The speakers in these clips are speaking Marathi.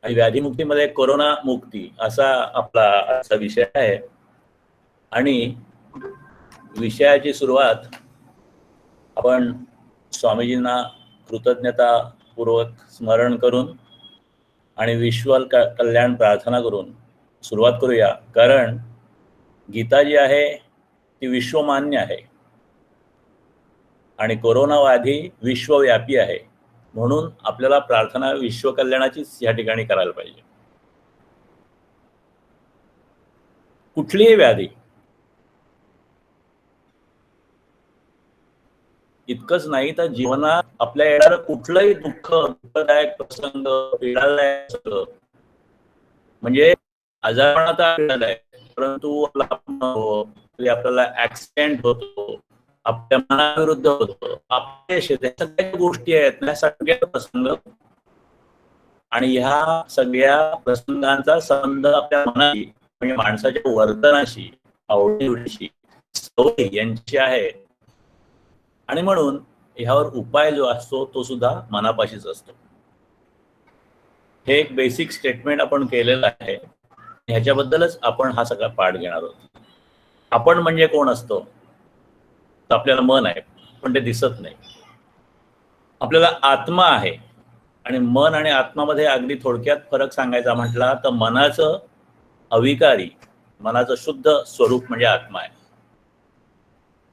आणि व्याधीमुक्तीमध्ये कोरोना मुक्ती असा आपला आजचा विषय आहे. आणि विषयाची सुरुवात आपण स्वामीजींना कृतज्ञतापूर्वक स्मरण करून आणि विश्व कल्याण प्रार्थना करून सुरुवात करूया. कारण गीता जी आहे ती विश्वमान्य आहे आणि कोरोना व्याधी विश्वव्यापी आहे. म्हणून आपल्याला प्रार्थना विश्वकल्याणाचीच या ठिकाणी करायला पाहिजे. कुठलीही व्याधी, इतकंच नाही तर जीवनात आपल्या येणारं कुठलंही दुःखदायक प्रसंग, पीडादायक म्हणजे आजारपणाचा पीडादायक, परंतु आपल्याला ऍक्सिडेंट होतो, आपल्या मनाविरुद्ध होतो, अपयश येते, सगळ्या गोष्टी आहेत ना, सगळ्या प्रसंग आणि ह्या सगळ्या प्रसंगांचा संबंध आपल्या मनाशी म्हणजे माणसाच्या वर्तनाशी, आवडीनिवडीशी, सवयी यांची आहे. आणि म्हणून ह्यावर उपाय जो असतो तो सुद्धा मनापाशीच असतो. हे एक बेसिक स्टेटमेंट आपण केलेलं आहे. ह्याच्याबद्दलच आपण हा सगळा पाठ घेणार आहोत. आपण म्हणजे कोण असतो? तर आपल्याला मन आहे, पण ते दिसत नाही. आपल्याला आत्मा आहे आणि मन आणि आत्मामध्ये अगदी थोडक्यात फरक सांगायचा म्हटला तर मनाचं अविकारी, मनाचं शुद्ध स्वरूप म्हणजे आत्मा आहे.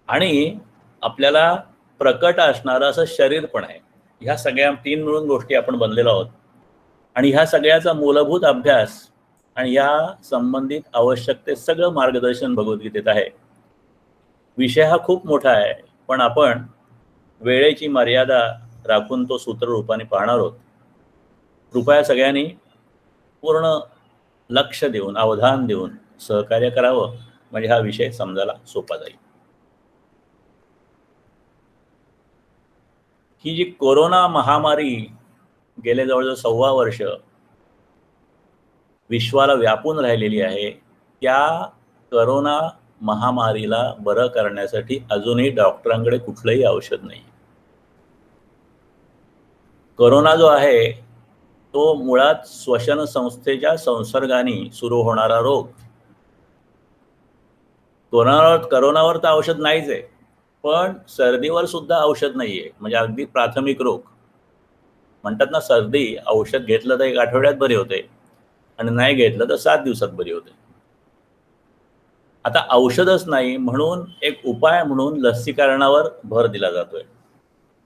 आणि आपल्याला प्रकट असणारं असं शरीर पण आहे. ह्या सगळ्या तीन मिळून गोष्टी आपण बनलेलो आहोत. आणि ह्या सगळ्याचा मूलभूत अभ्यास आणि या संबंधित आवश्यक ते सगळं मार्गदर्शन भगवद्गीतेत आहे. विषय हा खूप मोठा आहे, पण आपण वेळेची मर्यादा राखून तो सूत्ररूपाने पाहणार आहोत. कृपया सगळ्यांनी पूर्ण लक्ष देऊन, अवधान देऊन सहकार्य करावं, म्हणजे हा विषय समजायला सोपा जाईल. ही जी कोरोना महामारी गेले जवळजवळ 1.25 वर्ष विश्वाला व्यापून राहिलेली आहे, त्या कोरोना महामारीला बरं करण्यासाठी अजूनही डॉक्टरांकडे कुठलंही औषध नाही. कोरोना जो आहे तो मुळात श्वसन संस्थेच्या संसर्गाने सुरू होणारा रोग. कोरोनावर तर औषध नाहीच आहे, पण सर्दीवर सुद्धा औषध नाहीये. म्हणजे अगदी प्राथमिक रोग म्हणतात ना, सर्दी औषध घेतलं तर 1 आठवड्यात बरे होते आणि नाही घेतलं तर 7 दिवसात बरी होते. आता औषधच नाही म्हणून एक उपाय म्हणून लसीकरणावर भर दिला जातोय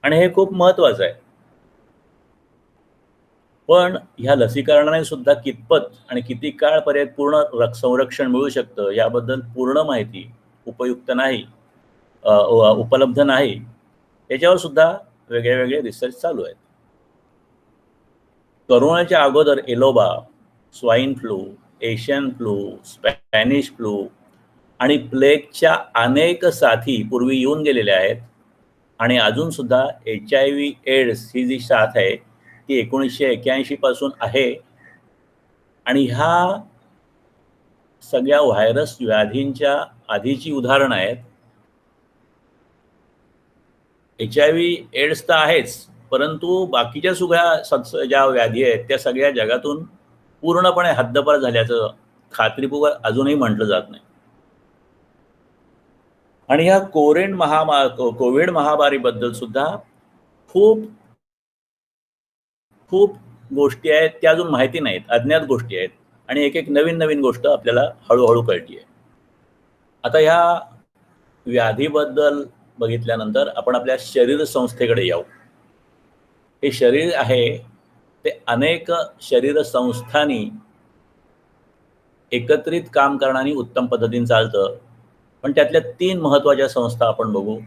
आणि हे खूप महत्वाचं आहे. पण ह्या लसीकरणाने सुद्धा कितपत आणि किती काळपर्यंत पूर्ण संरक्षण मिळू शकतं याबद्दल पूर्ण माहिती उपयुक्त नाही, उपलब्ध नाही. याच्यावर सुद्धा वेगळे रिसर्च चालू आहेत. कोरोनाच्या अगोदर एलोबा, swine flu, Asian flu, Spanish flu आणि प्लेगच्या अनेक साथी पूर्वी येऊन गेलेल्या आहेत. आणि अजून सुद्धा HIV एड्स ही जी साथ आहे ती 1981 पासून आहे. आणि ह्या सगळ्या व्हायरस व्याधींच्या आधीची उदाहरणं आहेत. HIV एड्स तर आहेच, परंतु बाकीच्या सगळ्या ज्या व्याधी आहेत त्या सगळ्या जगातून पूर्णपणे हद्दपार झाल्याचं खात्रीपूर्वक अजूनही म्हटलं जात नाही. आणि ह्या कोविड महामारीबद्दल सुद्धा खूप खूप गोष्टी आहेत त्या अजून माहिती नाहीत, अज्ञात गोष्टी आहेत. आणि एक नवीन गोष्ट आपल्याला हळूहळू कळतीये. आता ह्या व्याधीबद्दल बघितल्यानंतर आपण आपल्या शरीर संस्थेकडे येऊ. हे शरीर आहे ते अनेक शरीर संस्थांनी एकत्रित काम करणारी उत्तम पद्धतीने चालतं. पण त्यातल्या 3 महत्त्वाच्या संस्था आपण बघू.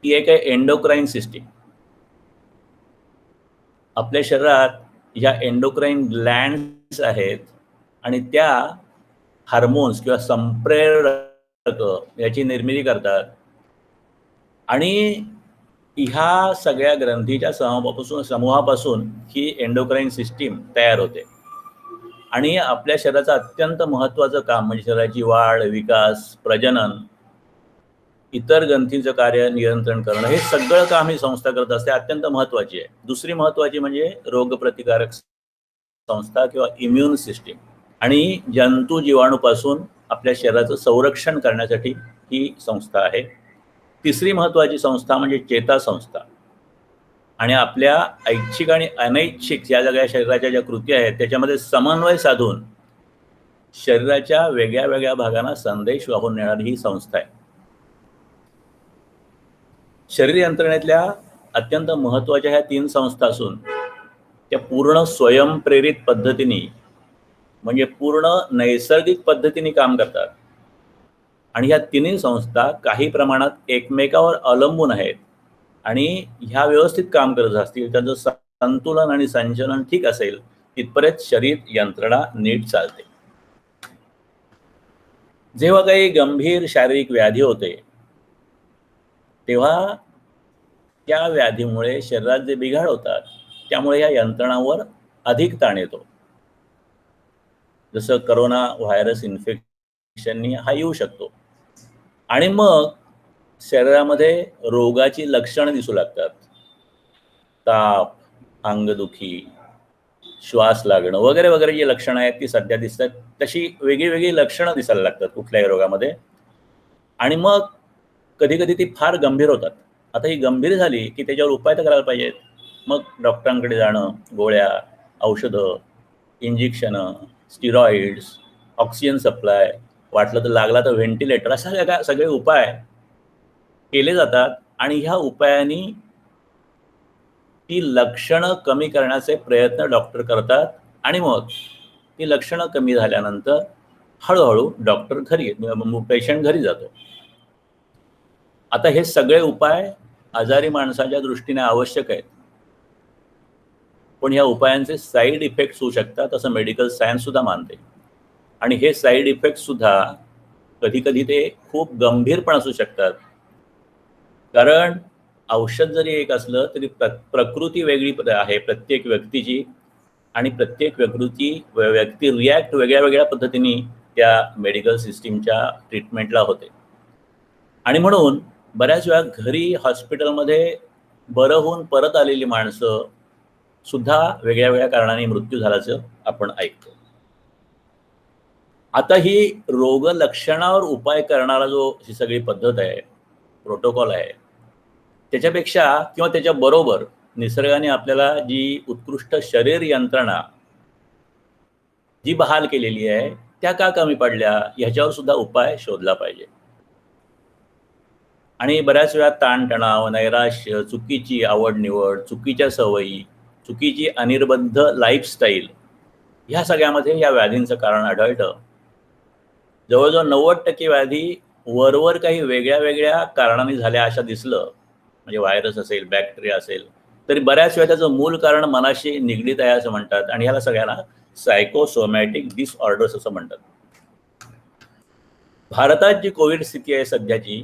ती एक आहे एंडोक्राइन सिस्टीम. आपल्या शरीरात ह्या एंडोक्राइन ग्लँड्स आहेत आणि त्या हार्मोन्स किंवा संप्रेरक याची निर्मिती करतात. आणि ह्या सगळ्या ग्रंथीच्या समूहापासून ही एंडोक्राइन सिस्टीम तयार होते. आणि आपल्या शरीराचं अत्यंत महत्त्वाचं काम म्हणजे शरीराची वाढ, विकास, प्रजनन, इतर ग्रंथींचं कार्य नियंत्रण करणं, हे सगळं काम ही संस्था करत असते. अत्यंत महत्त्वाची आहे. दुसरी महत्त्वाची म्हणजे रोगप्रतिकारक संस्था किंवा इम्युन सिस्टीम आणि जंतू जीवाणूपासून आपल्या शरीराचं संरक्षण करण्यासाठी ही संस्था आहे. तिसरी महत्त्वाची संस्था म्हणजे चेतासंस्था. आणि आपल्या ऐच्छिक आणि अनैच्छिक या सगळ्या शरीराच्या ज्या कृती आहेत त्याच्यामध्ये समन्वय साधून शरीराच्या वेगळ्या वेगळ्या भागांना संदेश वाहून नेणारी ही संस्था आहे. शरीर यंत्रणेतल्या अत्यंत महत्त्वाच्या ह्या 3 संस्था असून त्या पूर्ण स्वयंप्रेरित पद्धतीने म्हणजे पूर्ण नैसर्गिक पद्धतीने काम करतात. आणि ह्या तिन्ही संस्था काही प्रमाणात एकमेकावर अवलंबून आहेत आणि ह्या व्यवस्थित काम करत असतील, त्यांचं संतुलन आणि संचलन ठीक असेल तिथपर्यंत शरीर यंत्रणा नीट चालते. जेव्हा काही गंभीर शारीरिक व्याधी होते तेव्हा त्या व्याधीमुळे शरीरात जे बिघाड होतात त्यामुळे या यंत्रणांवर अधिक ताण येतो. जसं करोना व्हायरस इन्फेक्शननी हा येऊ शकतो आणि मग शरीरामध्ये रोगाची लक्षणं दिसू लागतात. ताप, अंगदुखी, श्वास लागणं वगैरे वगैरे जी लक्षणं आहेत ती सध्या दिसतात तशी वेगळी वेगळी लक्षणं दिसायला लागतात कुठल्याही रोगामध्ये. आणि मग कधी कधी ती फार गंभीर होतात. आता ही गंभीर झाली की त्याच्यावर उपाय तर करायला पाहिजेत. मग डॉक्टरांकडे जाणं, गोळ्या, औषधं, इंजेक्शनं, स्टिरॉइड्स, ऑक्सिजन सप्लाय, वाटलं तर लागला तर व्हेंटिलेटर, अशा सगळे उपाय केले जातात. आणि ह्या उपायांनी ती लक्षणं कमी करण्याचे प्रयत्न डॉक्टर करतात आणि मग ती लक्षणं कमी झाल्यानंतर हळूहळू डॉक्टर पेशंट घरी जातो. आता हे सगळे उपाय आजारी माणसाच्या दृष्टीने आवश्यक आहेत, पण या उपायांचे साईड इफेक्ट्स होऊ शकतात असं मेडिकल सायन्स सुद्धा मानते. आणि हे साईड इफेक्ट सुद्धा कधी कधी ते खूप गंभीर पण असू शकतात. कारण औषध जरी एक असलं तरी प्रकृती वेगळी आहे प्रत्येक व्यक्तीची आणि प्रत्येक व्यक्ती रिॲक्ट वेगळ्या वेगळ्या पद्धतीने त्या मेडिकल सिस्टीमच्या ट्रीटमेंटला होते. आणि म्हणून बऱ्याच वेळा घरी हॉस्पिटलमध्ये बरं होऊन परत आलेली माणसं सुद्धा वेगळ्या वेगळ्या कारणाने मृत्यू झाल्याचं आपण ऐकतो. आता ही रोग लक्षणावर उपाय करणारा ही सगळी पद्धत आहे, प्रोटोकॉल आहे, त्याच्यापेक्षा किंवा त्याच्याबरोबर निसर्गाने आपल्याला जी उत्कृष्ट शरीर यंत्रणा जी बहाल केलेली आहे त्या का कमी पडल्या ह्याच्यावर सुद्धा उपाय शोधला पाहिजे. आणि बऱ्याच वेळा ताणतणाव, नैराश्य, चुकीची आवड निवड, चुकीच्या सवयी, चुकीची अनिर्बद्ध लाईफस्टाईल ह्या सगळ्यामध्ये या व्याधींचं कारण आढळतं. जवळजवळ 90% व्याधी वरवर काही वेगळ्या वेगळ्या कारणांनी झाल्या अशा दिसलं, म्हणजे व्हायरस असेल, बॅक्टेरिया असेल, तरी बऱ्याच वेळा त्याचं मूळ कारण मनाशी निगडीत आहे असं म्हणतात आणि ह्याला सगळ्यांना सायकोसोमॅटिक डिसऑर्डर्स असं म्हणतात. भारतात जी कोविड स्थिती आहे सध्याची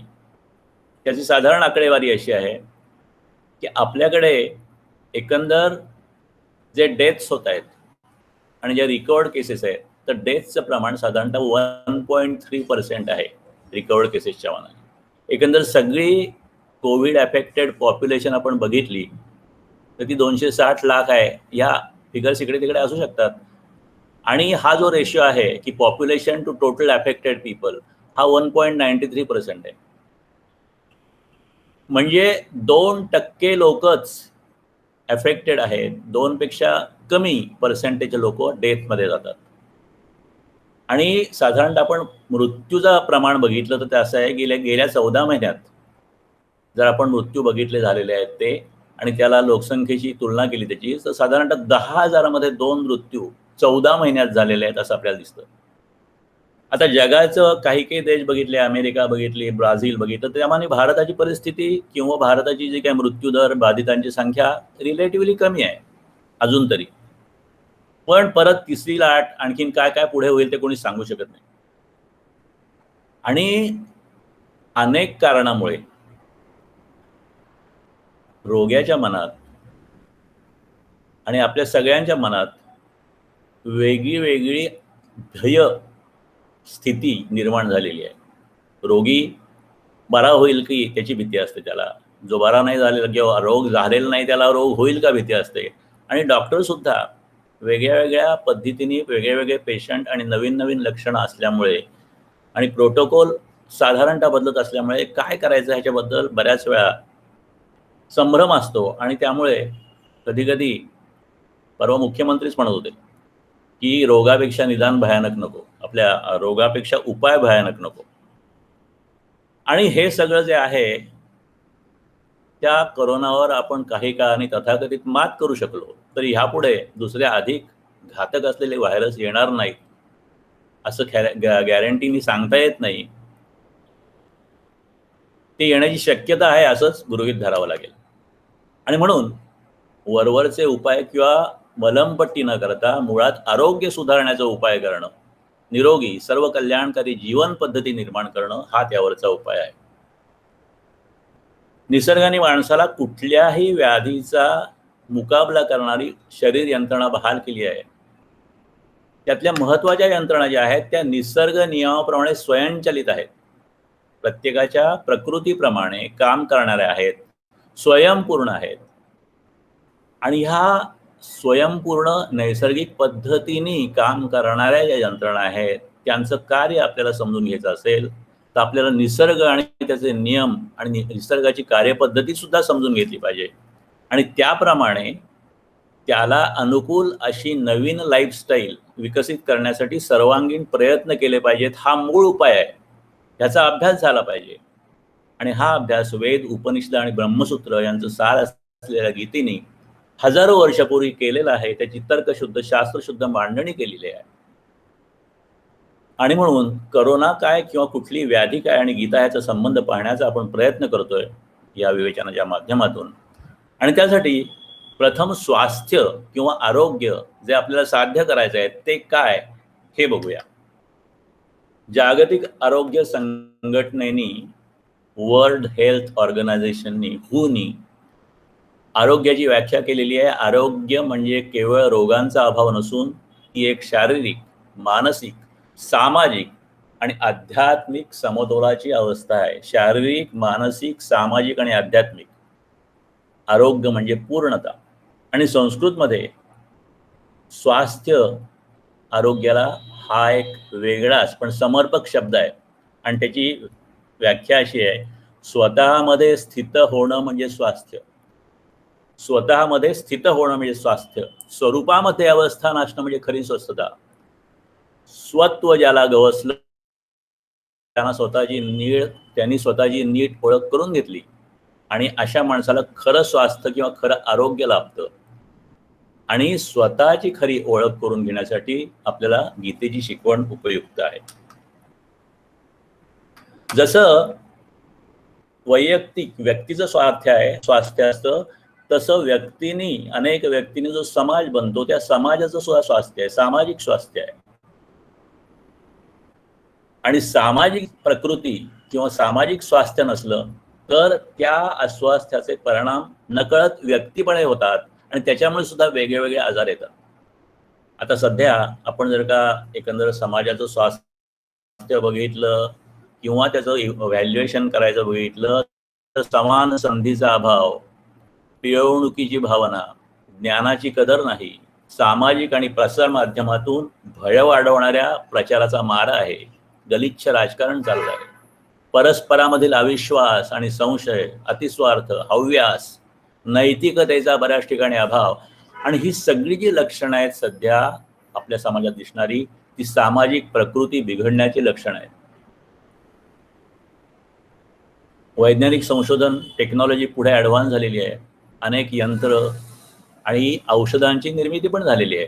त्याची साधारण आकडेवारी अशी आहे की आपल्याकडे एकंदर जे डेथ्स होत आहेत आणि ज्या रिकवर्ड केसेस आहेत तर डेथचं प्रमाण साधारणतः 1.3% आहे रिकवर्ड केसेसच्या मानाने. एकंदर सगळी कोविड अफेक्टेड पॉप्युलेशन आपण बघितली तर ती 260 लाख आहे. ह्या फिगर्स इकडे तिकडे असू शकतात. आणि हा जो रेशिओ आहे की population to total affected people हा 1.93% आहे. म्हणजे 2% लोकच अफेक्टेड आहेत, 2पेक्षा कमी पर्सेंटेज लोक डेथमध्ये जातात. आणि साधारणतः आपण मृत्यूचं प्रमाण बघितलं तर ते असं आहे गेल्या 14 महिन्यात जर आपण मृत्यू बघितले झालेले आहेत ते आणि त्याला लोकसंख्येची तुलना केली त्याची तर साधारणतः 10,000मध्ये 2 मृत्यू 14 महिन्यात झालेले आहेत असं आपल्याला दिसतं. आता जगाचं काही काही देश बघितले, अमेरिका बघितली, ब्राझील बघितलं, त्यामाने भारताची परिस्थिती किंवा भारताची जी काही मृत्यूदर, बाधितांची संख्या रिलेटिव्हली कमी आहे अजून तरी. पण परत तिसरी लाट आणखीन काय काय पुढे होईल ते कोणी सांगू शकत नाही. आणि अनेक कारणामुळे रोग्याच्या मनात आणि आपल्या सगळ्यांच्या मनात वेगळी वेगळी भय स्थिती निर्माण झालेली आहे. रोगी बरा होईल की त्याची भीती असते त्याला, जो बरा नाही झालेला किंवा रोग झालेला नाही त्याला रोग होईल का भीती असते. आणि डॉक्टर सुद्धा वेगळ्या वेगळ्या पद्धतीने वेगळे वेगळे पेशंट आणि नवीन नवीन लक्षणं असल्यामुळे आणि प्रोटोकॉल साधारणतः बदलत असल्यामुळे काय करायचं ह्याच्याबद्दल बऱ्याच वेळा संभ्रम असतो. आणि त्यामुळे कधी कधी परवा मुख्यमंत्रीच म्हणत होते की रोगापेक्षा निदान भयानक नको, आपल्या रोगापेक्षा उपाय भयानक नको. आणि हे सगळं जे आहे त्या कोरोनावर आपण काही काळाने तथाकथित मात करू शकलो तर ह्यापुढे दुसरे अधिक घातक असलेले व्हायरस येणार नाहीत असं गॅरंटीनी सांगता येत नाही. ते येण्याची शक्यता आहे असंच गृहीत धरावं लागेल. आणि म्हणून वरवरचे उपाय किंवा मलमपट्टी न करता मुळात आरोग्य सुधारण्याचा उपाय करणं, निरोगी सर्व कल्याणकारी जीवन पद्धती निर्माण करणं हा त्यावरचा उपाय आहे. निसर्गाने माणसाला कुठल्याही व्याधीचा मुकाबला करणारी शरीर यंत्रणा बहाल केली आहे. त्यातल्या महत्त्वाच्या यंत्रणा ज्या आहेत त्या निसर्ग नियमाप्रमाणे स्वयंचलित आहेत, प्रत्येकाच्या प्रकृतीप्रमाणे काम करणाऱ्या आहेत, स्वयंपूर्ण आहेत. आणि ह्या स्वयंपूर्ण नैसर्गिक पद्धतीने काम करणाऱ्या ज्या यंत्रणा आहेत त्यांचं कार्य आपल्याला समजून घ्यायचं असेल तर आपल्याला निसर्ग आणि त्याचे नियम आणि निसर्गाची कार्यपद्धती सुद्धा समजून घेतली पाहिजे. आणि त्याप्रमाणे त्याला अनुकूल अशी नवीन लाईफस्टाईल विकसित करण्यासाठी सर्वांगीण प्रयत्न केले पाहिजेत. हा मूळ उपाय आहे, ह्याचा अभ्यास झाला पाहिजे. आणि हा अभ्यास वेद, उपनिषद आणि ब्रह्मसूत्र यांचं सार असलेल्या गीतेने हजारो वर्षापूर्वी केलेला आहे. त्याची तर्कशुद्ध शास्त्रशुद्ध मांडणी केलेली आहे. आणि म्हणून करोना काय किंवा कुठली व्याधी काय आणि गीता ह्याचा संबंध पाहण्याचा आपण प्रयत्न करतोय या विवेचनाच्या माध्यमातून. आणि त्यासाठी प्रथम स्वास्थ्य किंवा आरोग्य जे आपल्याला साध्य करायचं आहे ते काय हे बघूया. जागतिक आरोग्य संघटनेनी, वर्ल्ड हेल्थ ऑर्गनायझेशननी, हुनी आरोग्याची व्याख्या केलेली आहे. आरोग्य म्हणजे केवळ रोगांचा अभाव नसून ती एक शारीरिक, मानसिक, सामाजिक आणि आध्यात्मिक समतोलाची अवस्था आहे. शारीरिक, मानसिक, सामाजिक आणि आध्यात्मिक आरोग्य म्हणजे पूर्णता. आणि संस्कृतमध्ये स्वास्थ्य आरोग्याला हा एक वेगळाच पण समर्पक शब्द आहे. आणि त्याची व्याख्या अशी आहे, स्वतःमध्ये स्थित होणं म्हणजे स्वास्थ्य, स्वतःमध्ये स्थित होणं म्हणजे स्वास्थ्य, स्वरूपामध्ये अवस्था नसणं म्हणजे खरी स्वस्थता. स्वत्व ज्याला गवसलं त्यांनी स्वतःची नीट ओळख करून घेतली आणि अशा माणसाला खरं स्वास्थ्य किंवा खरं आरोग्य लाभतं. आणि स्वतःची खरी ओळख करून घेण्यासाठी आपल्याला गीतेची शिकवण उपयुक्त आहे. जसं वैयक्तिक व्यक्तीचं स्वास्थ्य असतं तसं अनेक व्यक्तींनी जो समाज बनतो त्या समाजाचं सुद्धा स्वास्थ्य आहे, सामाजिक स्वास्थ्य आहे. आणि सामाजिक प्रकृती किंवा सामाजिक स्वास्थ्य नसलं तर त्या अस्वास्थ्याचे परिणाम नकळत व्यक्तीपणे होतात आणि त्याच्यामुळे सुद्धा वेगळे आजार येतात. आता सध्या आपण जर का एकंदर समाजाचं स्वास्थ्य बघितलं किंवा त्याचं व्हॅल्युएशन करायचं बघितलं तर समान संधीचा अभाव, पिळवणुकीची भावना, ज्ञानाची कदर नाही, सामाजिक आणि प्रसार माध्यमातून भय वाढवणाऱ्या प्रचाराचा मारा आहे, गलिच्छ राजकारण चालू आहे, परस्परामधील अविश्वास आणि संशय, अतिस्वार्थ, हव्यास, नैतिकतेचा बऱ्याच ठिकाणी अभाव. आणि ही सगळी जी लक्षणं आहेत सध्या आपल्या समाजात दिसणारी ती सामाजिक प्रकृती बिघडण्याची लक्षणं आहेत. वैज्ञानिक संशोधन टेक्नॉलॉजी पुढे ॲडव्हान्स झालेली आहे. अनेक यंत्र आणि औषधांची निर्मिती पण झालेली आहे.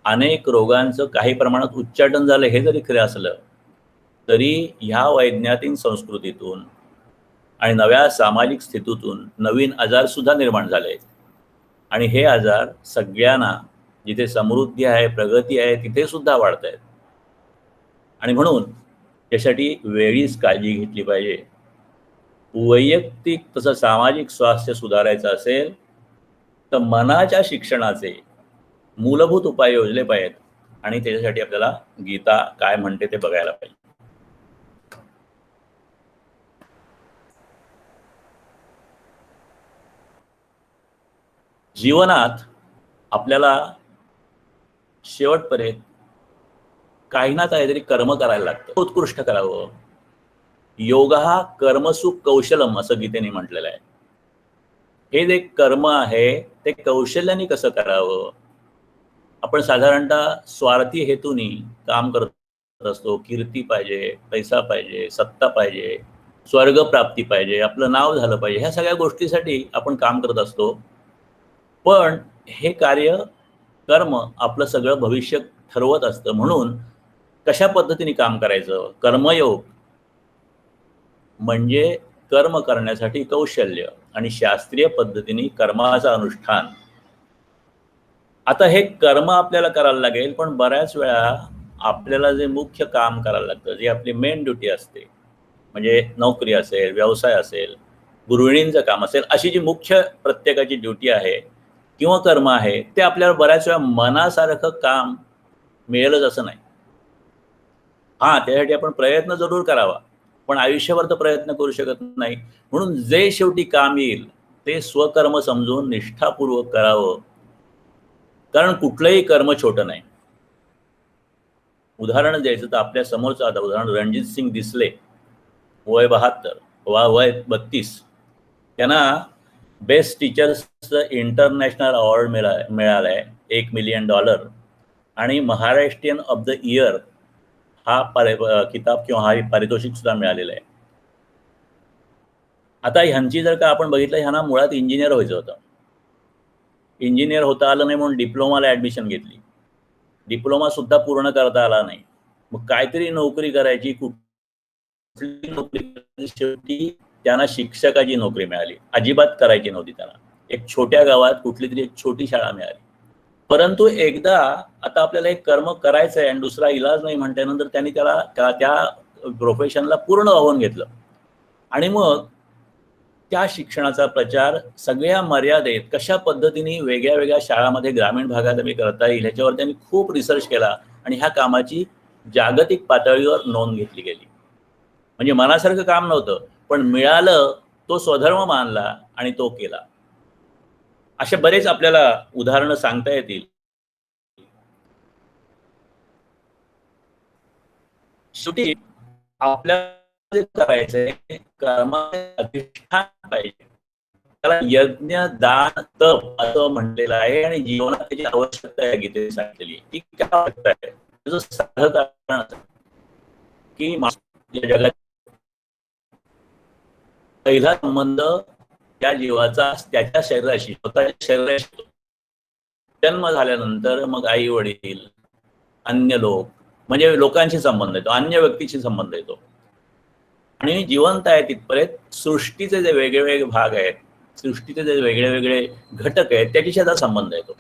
अनेक रोगांचं काही प्रमाणात उच्चाटन झालं हे जरी खरं असलं तरी ह्या वैज्ञानिक संस्कृतीतून आणि नव्या सामाजिक स्थितीतून नवीन आजार सुद्धा निर्माण झाले आहेत. आणि हे आजार सगळ्यांना जिथे समृद्धी आहे, प्रगती आहे तिथे सुद्धा वाढत आहेत. आणि म्हणून त्यासाठी वेळीच काळजी घेतली पाहिजे. वैयक्तिक तसं सामाजिक स्वास्थ्य सुधारायचं असेल तर मनाच्या शिक्षणाचे मूलभूत उपाय योजले पाहिजेत. आणि त्याच्यासाठी आपल्याला गीता काय म्हणते ते बघायला पाहिजे. जीवनात आपल्याला शेवटपर्यंत काही ना काहीतरी कर्म करायला लागतं, उत्कृष्ट करावं. योग हा कर्मसु कौशलम असं गीतेने म्हटलेलं आहे. हे जे कर्म आहे ते कौशल्याने कसं करावं. आपण साधारणतः स्वार्थी हेतूनी काम करत असतो. कीर्ती पाहिजे, पैसा पाहिजे, सत्ता पाहिजे, स्वर्ग प्राप्ती पाहिजे, आपलं नाव झालं पाहिजे, ह्या सगळ्या गोष्टीसाठी आपण काम करत असतो. पण हे कार्य कर्म आपलं सगळं भविष्य ठरवत असतं. म्हणून कशा पद्धतीने काम करायचं. कर्मयोग म्हणजे कर्म करण्यासाठी कौशल्य आणि शास्त्रीय पद्धतीने कर्माचं अनुष्ठान. आता हे कर्म आपल्याला करायला लागेल, पण बऱ्याच वेळा आपल्याला जे मुख्य काम करायला लागतं, जी आपली मेन ड्युटी असते, म्हणजे नोकरी असेल, व्यवसाय असेल, गृहिणींचं काम असेल, अशी जी मुख्य प्रत्येकाची ड्युटी आहे किंवा कर्म आहे, ते आपल्याला बऱ्याच वेळा मनासारखं काम मिळेलच असं नाही. हां, त्यासाठी आपण प्रयत्न जरूर करावा, पण आयुष्यभर तर प्रयत्न करू शकत नाही. म्हणून जे शेवटी काम येईल, ते स्वकर्म समजून निष्ठापूर्वक करावं. कारण कुठलंही कर्म छोटं नाही. उदाहरण द्यायचं तर आपल्या समोरचं आता उदाहरण रणजित सिंग दिसले, वय 72, वय 32. त्यांना बेस्ट टीचर्सचं इंटरनॅशनल अवॉर्ड मिळालाय, $1 मिलियन, आणि महाराष्ट्रीयन ऑफ द इयर हा किताब किंवा हा पारितोषिक सुद्धा मिळालेलं आहे. आता ह्यांची जर का आपण बघितलं, ह्यांना मुळात इंजिनियर व्हायचं होतं. इंजिनियर होता आलं नाही म्हणून डिप्लोमाला ॲडमिशन घेतली. डिप्लोमा सुद्धा पूर्ण करता आला नाही. मग काहीतरी नोकरी करायची, कुठली नोकरी करायची, शेवटी त्यांना शिक्षकाची नोकरी मिळाली. अजिबात करायची नव्हती त्यांना. एक छोट्या गावात कुठली तरी एक छोटी शाळा मिळाली. परंतु एकदा आता आपल्याला एक कर्म करायचं आहे आणि दुसरा इलाज नाही म्हटल्यानंतर त्यांनी त्याला त्या प्रोफेशनला पूर्ण वाहून घेतलं. आणि मग त्या शिक्षणाचा प्रचार सगळ्या मर्यादेत कशा पद्धतीने वेगळ्या वेगळ्या शाळांमध्ये ग्रामीण भागात आम्ही करता येईल ह्याच्यावर त्यांनी खूप रिसर्च केला आणि ह्या कामाची जागतिक पातळीवर नोंद घेतली गेली. म्हणजे मनासारखं काम नव्हतं, पण मिळालं, तो स्वधर्म मानला आणि तो केला. असे बरेच आपल्याला उदाहरणं सांगता येतील. शेवटी आपल्याला जे करायचंय, कर्माचे अधिष्ठान पाहिजे. त्याला यज्ञ, दान, तप असं म्हटलेलं आहे आणि जीवनात त्याची आवश्यकता आहे गीतेने सांगितलेली. ती काय आवश्यकता आहे? त्याचं साधं कारण असं की या जगात पहिला संबंध त्या जीवाचा त्याच्या शरीराशी, स्वतःच्या शरीराशी होतो. जन्म झाल्यानंतर मग आई वडील, अन्य लोक, म्हणजे लोकांशी संबंध येतो, अन्य व्यक्तीशी संबंध येतो. आणि जिवंत आहे तिथपर्यंत सृष्टीचे जे वेगळे भाग आहेत, सृष्टीचे जे वेगळे घटक आहेत, त्याच्याशी आता संबंध येतो.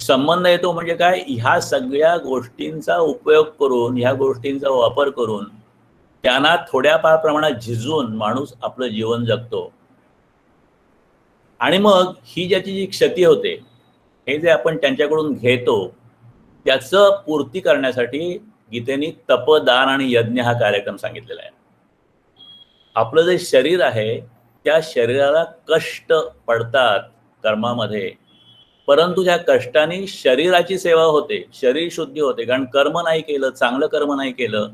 संबंध येतो म्हणजे काय, ह्या सगळ्या गोष्टींचा उपयोग करून, ह्या गोष्टींचा वापर करून त्यांना थोड्याफार प्रमाणात झिजून माणूस आपलं जीवन जगतो. आणि मग ही ज्याची जी क्षती होते, हे जे आपण त्यांच्याकडून घेतो, त्याचं पूर्ती करण्यासाठी गीतेने तपदान आणि यज्ञ हा कार्यक्रम सांगितलेला आहे. आपलं जे शरीर आहे, त्या शरीराला कष्ट पडतात कर्मामध्ये, परंतु त्या कष्टाने शरीराची सेवा होते, शरीर शुद्धी होते. कारण कर्म नाही केलं, चांगलं कर्म नाही केलं,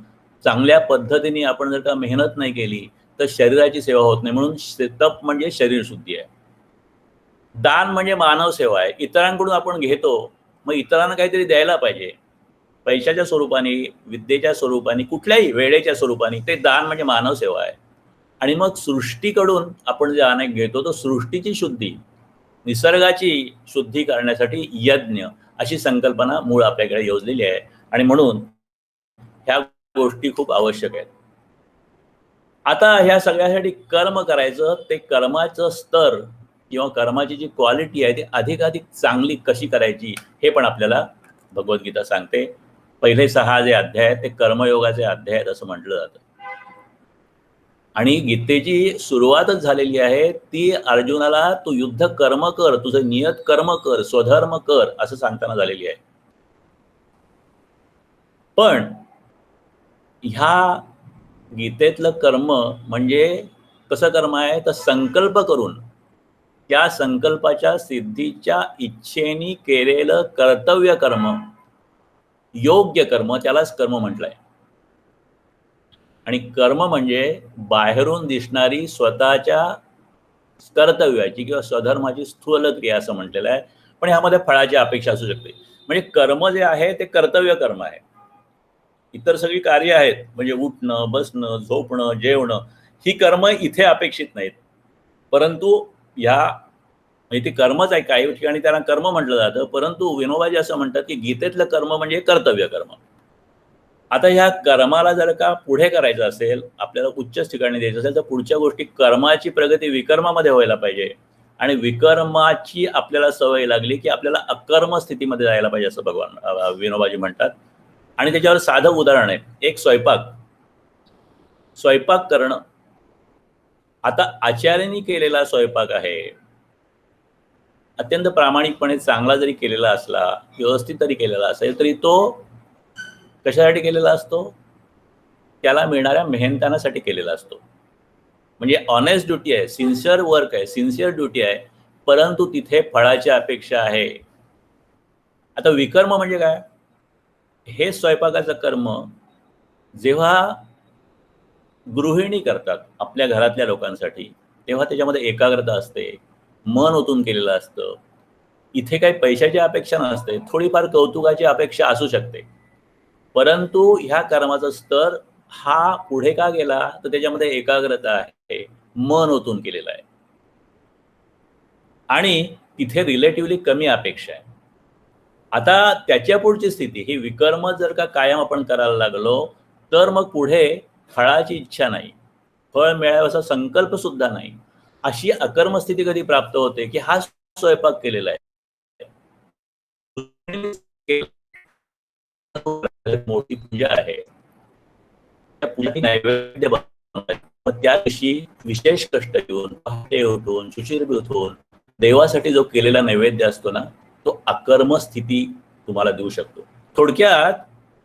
चांगल्या पद्धतीने आपण जर का मेहनत नाही केली, तर शरीराची सेवा होत नाही. म्हणून तप म्हणजे शरीर शुद्धी आहे. दान म्हणजे मानव सेवा आहे. इतरांकडून आपण घेतो, मग इतरांना काहीतरी द्यायला पाहिजे. पैशाच्या स्वरूपाने, विद्येच्या स्वरूपाने, कुठल्याही वेळेच्या स्वरूपाने, ते दान म्हणजे मानव सेवा आहे. आणि मग सृष्टीकडून आपण जे अनेक घेतो, तो सृष्टीची शुद्धी, निसर्गाची शुद्धी करण्यासाठी यज्ञ अशी संकल्पना मूळ आपल्याकडे योजलेली आहे. आणि म्हणून ह्या गोष्टी खूप आवश्यक आहेत. आता ह्या सगळ्यासाठी कर्म करायचं, ते कर्माचं स्तर किंवा कर्माची जी क्वालिटी आहे ती अधिकाधिक चांगली कशी करायची, हे पण आपल्याला भगवद्गीता सांगते. पहिले 6 जे अध्याय आहेत ते कर्मयोगाचे अध्याय आहेत असं म्हटलं जातं. आणि गीतेची सुरुवातच झालेली आहे ती अर्जुनाला, तू युद्ध कर्म कर, तुझं नियत कर्म कर, स्वधर्म कर असं सांगताना झालेली आहे. पण ह्या गीतेतलं कर्म म्हणजे कसं कर्म आहे, तर संकल्प करून त्या संकल्पाच्या सिद्धीच्या इच्छेने केलेलं कर्तव्य कर्म योग्य कर्म त्यालाच कर्म म्हटलंय. आणि कर्म म्हणजे बाहेरून दिसणारी स्वतःच्या कर्तव्याची किंवा स्वधर्माची स्थूल क्रिया असं म्हटलेलं आहे. पण ह्यामध्ये फळाची अपेक्षा असू शकते. म्हणजे कर्म जे आहे ते कर्तव्य कर्म आहे. इतर सगळी कार्य आहेत, म्हणजे उठणं, बसणं, झोपणं, जेवणं, ही कर्म इथे अपेक्षित नाहीत. परंतु ह्या म्हणजे ती कर्मच आहे, काही ठिकाणी त्यांना कर्म म्हटलं जातं. परंतु विनोबाजी असं म्हणतात की गीतेतलं कर्म म्हणजे कर्तव्य कर्म. आता ह्या कर्माला जर का पुढे करायचं असेल, आपल्याला उच्च ठिकाणी द्यायचं असेल, तर पुढच्या गोष्टी कर्माची प्रगती विकर्मामध्ये व्हायला पाहिजे. आणि विकर्माची आपल्याला सवय लागली की आपल्याला अकर्म स्थितीमध्ये जायला पाहिजे असं भगवान विनोबाजी म्हणतात. आणि त्याच्यावर साधं उदाहरण आहे, एक स्वयंपाक करणं. आता आचार्यांनी केलेला स्वयंपाक आहे, अत्यंत प्रामाणिकपणे चांगला जरी केलेला असला, व्यवस्थित तरी केलेला असेल, तरी तो कशासाठी केलेला असतो? त्याला मिळणाऱ्या मेहनतानासाठी केलेला असतो. म्हणजे ऑनेस्ट ड्युटी आहे, सिन्सिअर वर्क आहे, सिन्सिअर ड्युटी आहे, परंतु तिथे फळाची अपेक्षा आहे. आता विकर्म म्हणजे काय? हे स्वयंपाकाचं कर्म जेव्हा गृहिणी करतात आपल्या घरातल्या लोकांसाठी, तेव्हा त्याच्यामध्ये एकाग्रता असते, मन ओतून केलेलं असतं. इथे काही पैशाची अपेक्षा नसते, थोडीफार कौतुकाची अपेक्षा असू शकते. परंतु ह्या कर्माचा स्तर हा पुढे का गेला, तर त्याच्यामध्ये एकाग्रता आहे, मन ओतून केलेलं आहे. आणि तिथे रिलेटिव्हली कमी अपेक्षा आहे. आता त्याच्या पुढची स्थिती ही विकर्म जर का कायम आपण करायला लागलो, तर मग पुढे फळाची इच्छा नाही, फळ मिळावं असा संकल्प सुद्धा नाही. अशी अकर्म स्थिती कधी प्राप्त होते की हा स्वयंपाक केलेला आहे, मोठी पूजा आहे, त्या पूजेची नैवेद्य बनवतात. मग त्या दिवशी विशेष कष्ट घेऊन, पहाटे उठून, शुचिर्भूत उठून देवासाठी जो केलेला नैवेद्य असतो ना, तो अकर्म स्थिती तुम्हाला देऊ शकतो. थोडक्यात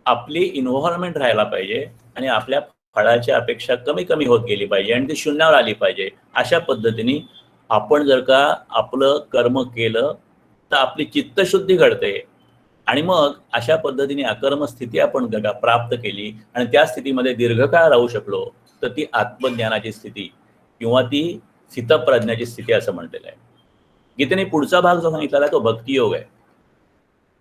आपली इन्व्हॉल्वमेंट राहायला पाहिजे आणि आपल्या फळाची अपेक्षा कमी कमी होत गेली पाहिजे आणि ती शून्यावर आली पाहिजे. अशा पद्धतीने आपण जर का आपलं कर्म केलं, तर आपली चित्तशुद्धी घडते. आणि मग अशा पद्धतीने अकर्म स्थिती आपण प्राप्त केली आणि त्या स्थितीमध्ये दीर्घकाळ राहू शकलो, तर ती आत्मज्ञानाची स्थिती किंवा ती स्थितप्रज्ञाची स्थिती असं म्हटलेलं आहे. गीतेने पुढचा भाग जो सांगितलेला आहे तो भक्तियोग आहे.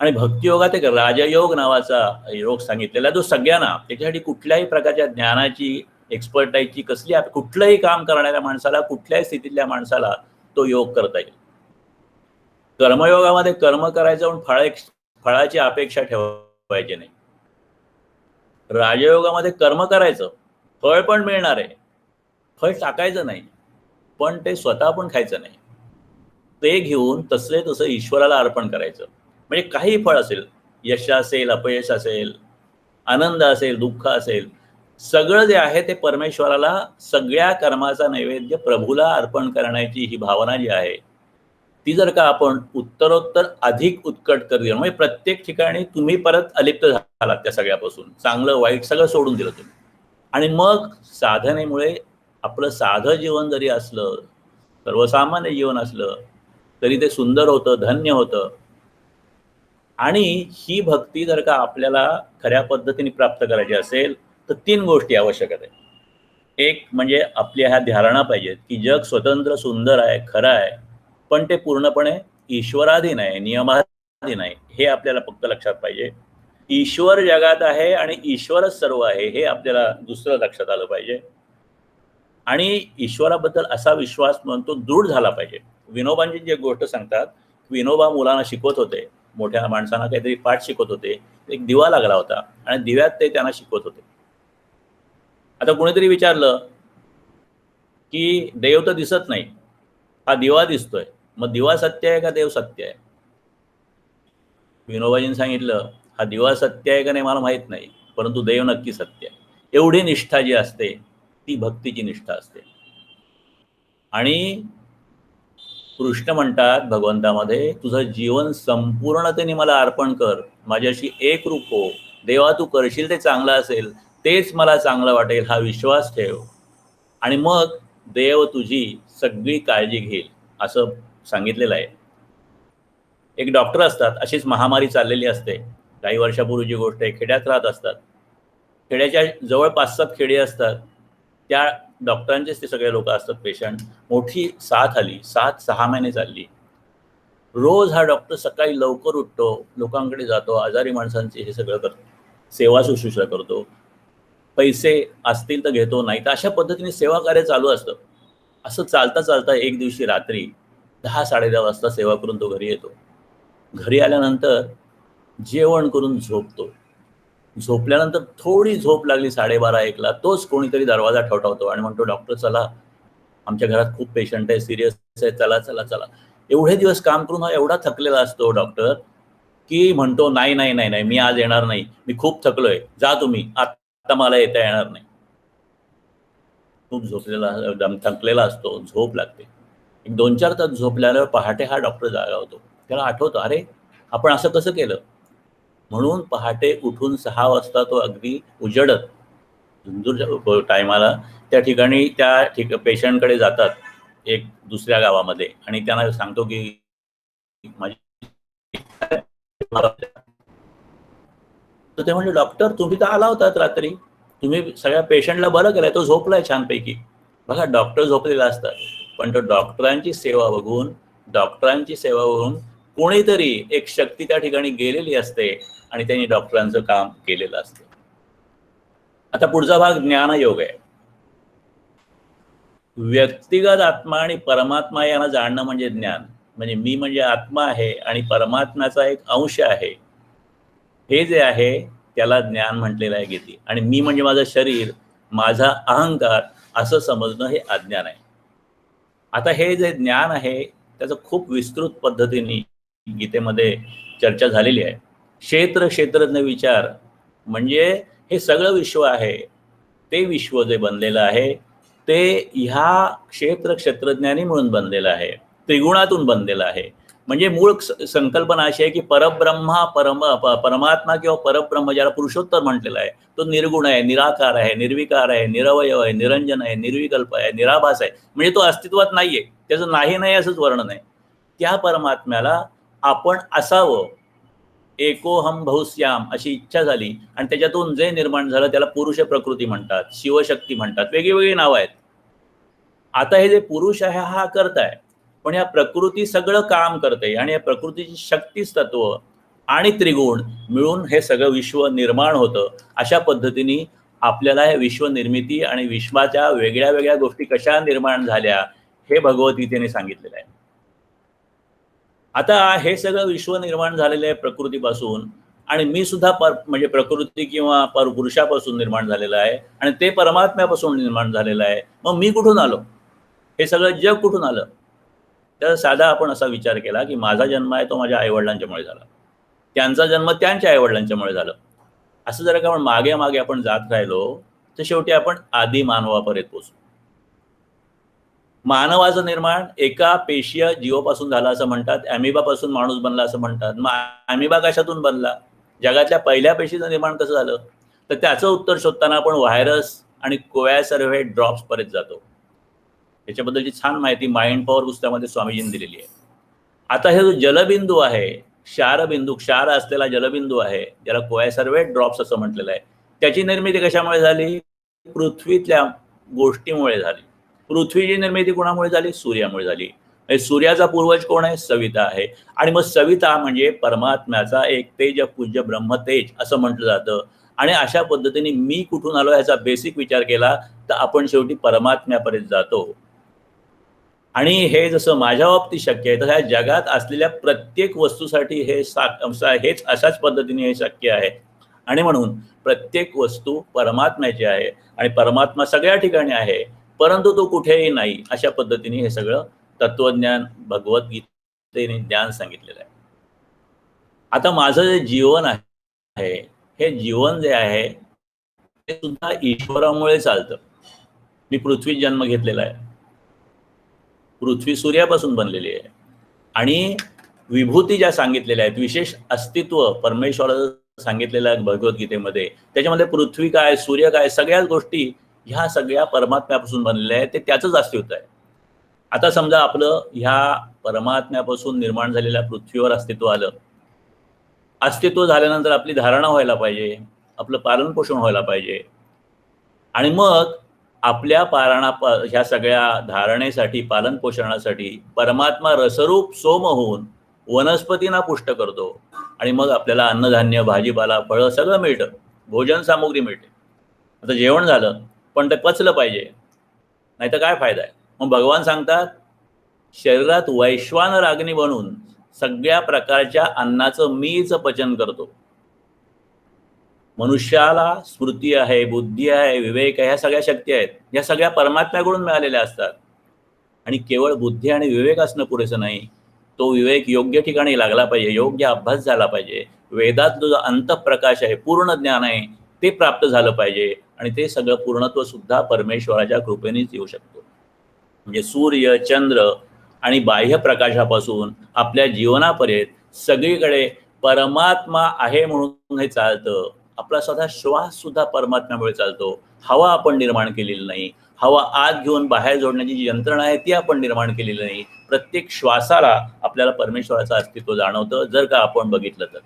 आणि भक्तियोगात एक राजयोग नावाचा योग सांगितलेला, जो सगळ्यांना, त्याच्यासाठी कुठल्याही प्रकारच्या ज्ञानाची, एक्सपर्टाईजची कसली, कुठलंही काम करणाऱ्या माणसाला, कुठल्याही स्थितीतल्या माणसाला तो योग करता येईल. कर्मयोगामध्ये कर्म करायचं पण फळाची अपेक्षा ठेवायची नाही. राजयोगामध्ये कर्म करायचं, फळ पण मिळणार आहे, फळ टाकायचं नाही, पण ते स्वतः पण खायचं नाही. ते घेऊन तसले तसं ईश्वराला अर्पण करायचं. म्हणजे काही फळ असेल, यश असेल, अपयश असेल, आनंद असेल, दुःख असेल, सगळं जे आहे ते परमेश्वराला, सगळ्या कर्माचा नैवेद्य प्रभूला अर्पण करण्याची ही भावना जी आहे, ती जर का आपण उत्तरोत्तर अधिक उत्कट करूया, म्हणजे प्रत्येक ठिकाणी तुम्ही परत अलिप्त झालात त्या सगळ्यापासून, चांगलं वाईट सगळं सोडून दिलं तुम्ही. आणि मग साधनेमुळे आपलं साधं जीवन जरी असलं, सर्वसामान्य जीवन असलं, तरी ते सुंदर होतं, धन्य होतं. आणि ही भक्ती जर का आपल्याला खऱ्या पद्धतीने प्राप्त करायची असेल, तर 3 गोष्टी आवश्यक आहेत. एक म्हणजे आपल्या ह्या धारणा पाहिजेत की जग स्वतंत्र, सुंदर आहे, खरं आहे, पण ते पूर्णपणे ईश्वराधीन आहे, नियमाधीन आहे, हे आपल्याला फक्त लक्षात पाहिजे. ईश्वर जगात आहे आणि ईश्वरच सर्व आहे, हे आपल्याला दुसरं लक्षात आलं पाहिजे. आणि ईश्वराबद्दल असा विश्वास म्हणतो दृढ झाला पाहिजे. विनोबांची जी एक गोष्ट सांगतात, विनोबा मुलांना शिकवत होते, मोठ्या माणसांना काहीतरी पाठ शिकवत होते. एक दिवा लागला होता आणि दिव्यात ते त्यांना शिकवत होते. आता कोणीतरी विचारलं की देव तर दिसत नाही, हा दिवा दिसतोय, मग दिवा सत्य आहे का देव सत्य आहे? विनोबाजींनी सांगितलं, हा दिवा सत्य आहे का नाही मला माहित नाही, परंतु देव नक्की सत्य आहे. एवढी निष्ठा जी असते ती भक्तीची निष्ठा असते. आणि कृष्ण म्हणतात भगवंतामध्ये, तुझं जीवन संपूर्णतेने मला अर्पण कर, माझ्याशी एक रूप हो, देवा तू करशील ते चांगलं असेल, तेच मला चांगलं वाटेल हा विश्वास ठेव, आणि मग देव तुझी सगळी काळजी घेईल, असं सांगितलेलं आहे. एक डॉक्टर असतात, अशीच महामारी चाललेली असते, काही वर्षापूर्वीची गोष्ट आहे. खेड्यात राहत असतात, खेड्याच्या जवळ 5-7 खेडे असतात. त्या डॉक्टरांचेच ते सगळे लोक असतात पेशंट. मोठी साथ आली, 6 महिने चालली. रोज हा डॉक्टर सकाळी लवकर उठतो, लोकांकडे जातो, आजारी माणसांची हे सगळं करतो, सेवा शुश्रूषा करतो, पैसे असतील तर घेतो, नाही तर अशा पद्धतीने सेवा कार्य चालू असतं. असं चालता चालता एक दिवशी रात्री 10-10:30 वाजता सेवा करून तो घरी येतो. घरी आल्यानंतर जेवण करून झोपतो. झोपल्यानंतर थोडी झोप लागली 12:30-1ला, तोच कोणीतरी दरवाजा ठोठावतो आणि म्हणतो, डॉक्टर चला, आमच्या घरात खूप पेशंट आहे, सिरियस आहे, चला चला चला. एवढे दिवस काम करून हा एवढा थकलेला असतो डॉक्टर, की म्हणतो, नाही नाही नाही नाही, मी आज येणार नाही, मी खूप थकलोय, जा तुम्ही, आता मला येता येणार नाही. खूप झोपलेला थकलेला असतो, झोप लागते. एक 2-4 तास झोपल्यावर पहाटे हा डॉक्टर जागा होतो. त्याला आठवतं, अरे आपण असं कसं केलं. म्हणून पहाटे उठून 6 वाजता तो अगदी उजेडत झुंजूरच्या टायमाला त्या ठिकाणी त्या पेशंटकडे जातात, एक दुसऱ्या गावामध्ये, आणि त्यांना सांगतो की माझी तर ते म्हणजे, डॉक्टर तुम्ही तर आला होतात रात्री, तुम्ही सगळ्या पेशंटला बरं केलंय, तो झोपलाय छानपैकी. बघा, डॉक्टर झोपलेला असतात, पण तो डॉक्टरांची सेवा बघून कोणीतरी एक शक्ती त्या ठिकाणी गेलेली असते आणि त्यांनी डॉक्टरांचं काम केलेलं असतं. आता पुढचा भाग ज्ञानयोग आहे. व्यक्तिगत आत्मा आणि परमात्मा यांना जाणणं म्हणजे ज्ञान. म्हणजे मी म्हणजे आत्मा आहे आणि परमात्म्याचा एक अंश आहे, हे जे आहे त्याला ज्ञान म्हटलेलं आहे गीतेत. आणि मी म्हणजे माझं शरीर, माझा अहंकार, असं समजणं हे अज्ञान आहे. आता हे जे ज्ञान आहे त्याचं खूप विस्तृत पद्धतीने गीतेमध्ये चर्चा झालेली आहे. क्षेत्रज्ञ विचार म्हणजे हे सगळं विश्व आहे, ते विश्व जे बनलेलं आहे ते ह्या क्षेत्रज्ञानी म्हणून बनलेलं आहे, त्रिगुणातून बनलेलं आहे. म्हणजे मूळ संकल्पना अशी आहे की परमात्मा किंवा परब्रह्म, ज्याला पुरुषोत्तर म्हटलेला आहे, तो निर्गुण आहे, निराकार आहे, निर्विकार आहे, निरवयव आहे, निरंजन आहे, निर्विकल्प आहे, निराभास आहे. म्हणजे तो अस्तित्वात नाहीये, त्याचं नाही असंच वर्णन आहे. त्या परमात्म्याला आपण असावं, एकोहम बहुश्याम अशी इच्छा झाली आणि त्याच्यातून जे निर्माण झालं त्याला पुरुष प्रकृती म्हणतात, शिवशक्ती म्हणतात, वेगळी नावं आहेत. आता हे जे पुरुष आहे हा करताय, पण या प्रकृती सगळं काम करते आणि या प्रकृतीची शक्तीच तत्व आणि त्रिगुण मिळून हे सगळं विश्व निर्माण होतं. अशा पद्धतीने आपल्याला हे विश्व निर्मिती आणि विश्वाच्या वेगळ्या वेगळ्या गोष्टी कशा निर्माण झाल्या हे भगवद्गीतेने सांगितलेलं आहे. आता हे सगळं विश्व निर्माण झालेलं आहे प्रकृतीपासून, आणि मी सुद्धा म्हणजे प्रकृती किंवा पुरुषापासून निर्माण झालेलं आहे आणि ते परमात्म्यापासून निर्माण झालेलं आहे. मग मी कुठून आलो, हे सगळं जग कुठून आलं. तर साधा आपण असा विचार केला की माझा जन्म आहे तो माझ्या आईवडिलांच्यामुळे झाला, त्यांचा जन्म त्यांच्या आईवडिलांच्यामुळे झालं. असं जर का आपण मागे मागे आपण जात राहिलो तर शेवटी आपण आदी मानवापर्यंत पोहोचू. मानवाचं निर्माण एका पेशीय जीवापासून झालं असं म्हणतात, ॲमिबापासून माणूस बनला असं म्हणतात. मग ॲमिबा कशातून बनला, जगातल्या पहिल्या पेशीचं निर्माण कसं झालं, तर त्याचं उत्तर शोधताना आपण व्हायरस आणि कोवॅसर्व्हे ड्रॉप्सपर्यंत जातो. याच्याबद्दलची छान माहिती माइंड पॉवर पुस्तकामध्ये स्वामीजींनी दिलेली आहे. आता हे जो जलबिंदू आहे, क्षार असलेला जलबिंदू आहे, ज्याला कोवॅसर्व्हे ड्रॉप्स असं म्हटलेलं आहे, त्याची निर्मिती कशामुळे झाली, पृथ्वीतल्या गोष्टीमुळे झाली. पृथ्वीची निर्मिती कोणामुळे झाली, सूर्यामुळे झाली. सूर्याचा पूर्वज कोण आहे, सविता आहे. आणि मग सविता म्हणजे परमात्म्याचा एक तेज पूज्य ब्रह्मतेज असं म्हटलं जातं. आणि अशा पद्धतीने मी कुठून आलो याचा बेसिक विचार केला तर आपण शेवटी परमात्म्यापर्यंत जातो. आणि हे जसं माझ्या बाबतीत शक्य आहे, तर ह्या जगात असलेल्या प्रत्येक वस्तूसाठी हेच अशाच पद्धतीने हे शक्य आहे. आणि म्हणून प्रत्येक वस्तू परमात्म्याची आहे आणि परमात्मा सगळ्या ठिकाणी आहे, परंतु तो कुठेही नाही. अशा पद्धतीने हे सगळं तत्वज्ञान भगवद्गीतेने ज्ञान सांगितलेलं आहे. आता माझं जे जीवन आहे, हे जीवन जे आहे ते सुद्धा ईश्वरामुळे चालतं. मी पृथ्वीत जन्म घेतलेला आहे, पृथ्वी सूर्यापासून बनलेली आहे आणि विभूती ज्या सांगितलेल्या आहेत, विशेष अस्तित्व परमेश्वराचं सांगितलेलं आहे भगवद्गीतेमध्ये, त्याच्यामध्ये पृथ्वी काय, सूर्य काय, सगळ्याच गोष्टी ह्या सगळ्या परमात्म्यापासून बनलेल्या आहेत, ते त्याचंच अस्तित्व आहे. आता समजा आपलं ह्या परमात्म्यापासून निर्माण झालेल्या पृथ्वीवर अस्तित्व आलं, अस्तित्व झाल्यानंतर आपली धारणा व्हायला पाहिजे, आपलं पालन पोषण व्हायला पाहिजे. आणि मग आपल्या ह्या सगळ्या धारणेसाठी, पालन पोषणासाठी परमात्मा रसरूप सोम होऊन वनस्पतींना पुष्ट करतो आणि मग आपल्याला अन्नधान्य, भाजीपाला, फळं सगळं मिळतं, भोजन सामुग्री मिळते. आता जेवण झालं, पण ते पचलं पाहिजे, नाही तर काय फायदा आहे. मग भगवान सांगतात, शरीरात वैश्वानर अग्नी बनून सगळ्या प्रकारच्या अन्नाचं मीच पचन करतो. मनुष्याला स्मृती आहे, बुद्धी आहे, विवेक आहे, ह्या सगळ्या शक्ती आहेत, ह्या सगळ्या परमात्म्याकडून मिळालेल्या असतात. आणि केवळ बुद्धी आणि विवेक असणं पुरेसं नाही, तो विवेक योग्य ठिकाणी लागला पाहिजे, योग्य अभ्यास झाला पाहिजे, वेदात जो अंतःप्रकाश आहे, पूर्ण ज्ञान आहे, ते प्राप्त झालं पाहिजे. आणि ते सगळं पूर्णत्व सुद्धा परमेश्वराच्या कृपेनेच येऊ शकतो. म्हणजे सूर्य, चंद्र आणि बाह्य प्रकाशापासून आपल्या जीवनापर्यंत सगळीकडे परमात्मा आहे म्हणून हे चालतं. आपला स्वतः श्वास सुद्धा परमात्म्यामुळे चालतो. हवा आपण निर्माण केलेली नाही, हवा आत घेऊन बाहेर जोडण्याची जी यंत्रणा आहे ती आपण निर्माण केलेली नाही. प्रत्येक श्वासाला आपल्याला परमेश्वराचं अस्तित्व जाणवतं, जर का आपण बघितलं तर.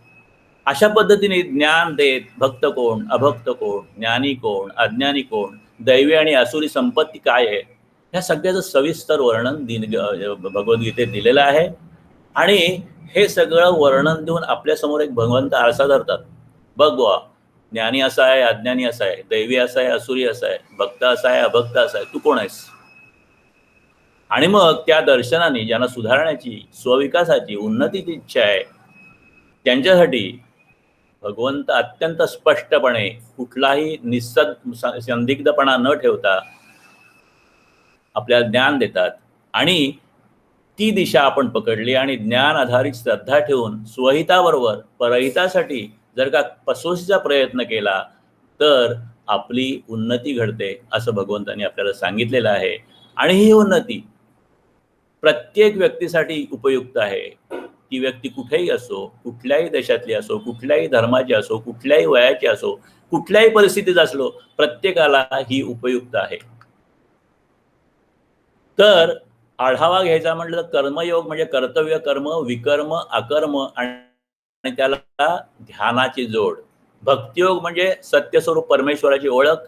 अशा पद्धतीने ज्ञान देत भक्त कोण, अभक्त कोण, ज्ञानी कोण, अज्ञानी कोण, दैवी आणि असुरी संपत्ती काय आहे, ह्या सगळ्याचं सविस्तर वर्णन भगवद्गीतेत दिलेलं आहे. आणि हे सगळं वर्णन देऊन आपल्यासमोर एक भगवंत आरसा धरतात. बघ बुवा, ज्ञानी असा आहे, अज्ञानी असा आहे, दैवी असा आहे, असुरी असा आहे, भक्त असा आहे, अभक्त असा आहे, तू कोण आहेस? आणि मग त्या दर्शनाने ज्यांना सुधारण्याची, स्वविकासाची, उन्नतीची इच्छा आहे, त्यांच्यासाठी भगवंत अत्यंत स्पष्टपणे, कुठलाही संदिग्धपणा न ठेवता आपल्याला ज्ञान देतात. आणि ती दिशा आपण पकडली आणि ज्ञान आधारित श्रद्धा ठेवून स्वहिताबरोबर परहितासाठी जर का पसोशीचा प्रयत्न केला तर आपली उन्नती घडते, असं भगवंतांनी आपल्याला सांगितलेलं आहे. आणि ही उन्नती प्रत्येक व्यक्तीसाठी उपयुक्त आहे. ती व्यक्ती कुठेही असो, कुठल्याही देशातली असो, कुठल्याही धर्माची असो, कुठल्याही वयाची असो, कुठल्याही परिस्थितीत असलो, प्रत्येकाला ही उपयुक्त आहे. तर आढावा घ्यायचा म्हटलं तर कर्मयोग म्हणजे कर्तव्य कर्म, विकर्म, अकर्म आणि त्याला ध्यानाची जोड. भक्तियोग म्हणजे सत्यस्वरूप परमेश्वराची ओळख,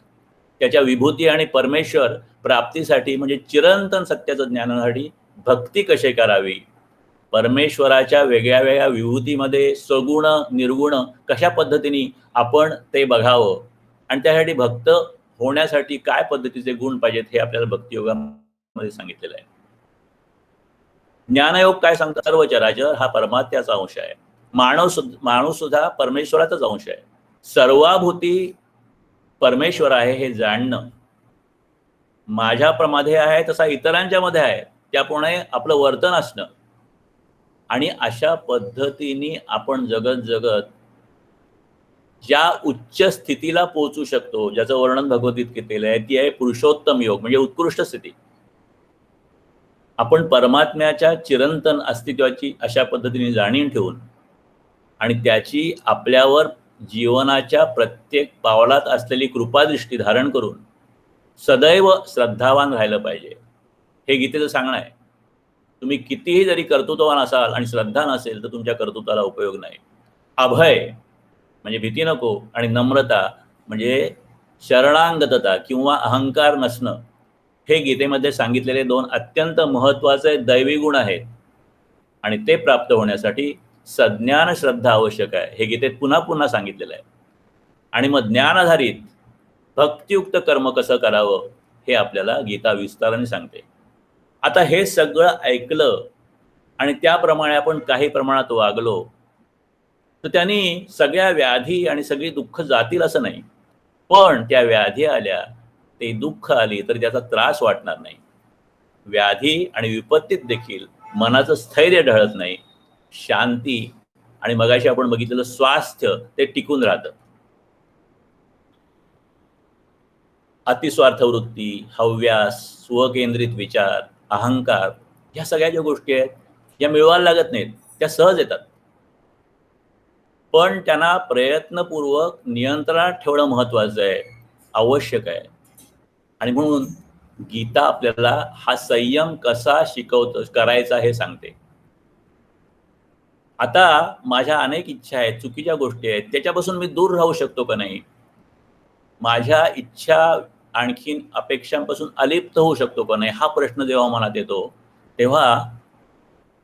त्याच्या विभूती आणि परमेश्वर प्राप्तीसाठी म्हणजे चिरंतन सत्याचं ज्ञानासाठी भक्ती कशी करावी, परमेश्वराच्या वेगळ्या वेगळ्या विभूतीमध्ये सगुण निर्गुण कशा पद्धतीने आपण ते बघावं आणि त्यासाठी भक्त होण्यासाठी काय पद्धतीचे गुण पाहिजेत हे आपल्याला भक्तियोगामध्ये सांगितलेलं आहे. ज्ञानयोग काय सांगतात? सर्व चराचर हा परमात्म्याचा अंश आहे. माणूस सुद्धा परमेश्वराचाच अंश आहे. सर्वाभूती परमेश्वर आहे हे जाणणं, माझ्यामध्ये आहे तसा इतरांच्या मध्ये आहे, त्याप्रमाणे आपलं वर्तन असणं आणि अशा पद्धतीने आपण जगत जगत ज्या उच्च स्थितीला पोहोचू शकतो, ज्याचं वर्णन भगवद्गीतेत केलं आहे, ती आहे पुरुषोत्तम योग म्हणजे उत्कृष्ट स्थिती. आपण परमात्म्याच्या चिरंतन अस्तित्वाची अशा पद्धतीने जाणीव ठेवून आणि त्याची आपल्यावर जीवनाच्या प्रत्येक पावलात असलेली कृपादृष्टी धारण करून सदैव श्रद्धावान राहिलं पाहिजे, हे गीतेचं सांगणं आहे. तुम्ही कितीही जरी कर्तृत्ववान असाल आणि श्रद्धा नसेल तर तुमच्या कर्तृत्वाला उपयोग नाही. अभय म्हणजे भीती नको आणि नम्रता म्हणजे शरणांगतता किंवा अहंकार नसणं, हे गीतेमध्ये सांगितलेले दोन अत्यंत महत्त्वाचे दैवी गुण आहेत. आणि ते प्राप्त होण्यासाठी सज्ञान श्रद्धा आवश्यक आहे, हे गीतेत पुन्हा पुन्हा सांगितलेलं आहे. आणि मग ज्ञान आधारित भक्तियुक्त कर्म कसं करावं हे आपल्याला गीता विस्ताराने सांगते. आता हे सगळं ऐकलं आणि त्याप्रमाणे आपण काही प्रमाणात वागलो तर त्यांनी सगळ्या व्याधी आणि सगळी दुःख जातील असं नाही, पण त्या व्याधी आल्या, ते दुःख आली तर त्याचा त्रास वाटणार नाही. व्याधी आणि विपत्तीत देखील मनाचं स्थैर्य ढळत नाही, शांती आणि मगाशी आपण बघितलेलं स्वास्थ्य ते टिकून राहतं. अतिस्वार्थ वृत्ती, हव्यास, स्वकेंद्रित विचार, अहंकार, ह्या सगळ्या ज्या गोष्टी आहेत या मिळवायला लागत नाहीत, त्या सहज येतात. पण त्यांना प्रयत्नपूर्वक नियंत्रणात ठेवणं महत्त्वाचं आहे, आवश्यक आहे. आणि म्हणून गीता आपल्याला हा संयम कसा करायचा हे सांगते. आता माझ्या अनेक इच्छा आहेत, चुकीच्या गोष्टी आहेत, त्याच्यापासून मी दूर राहू शकतो का नाही? माझ्या इच्छा आणखीन अपेक्षांपासून अलिप्त होऊ शकतो का नाही? हा प्रश्न जेव्हा मनात येतो, तेव्हा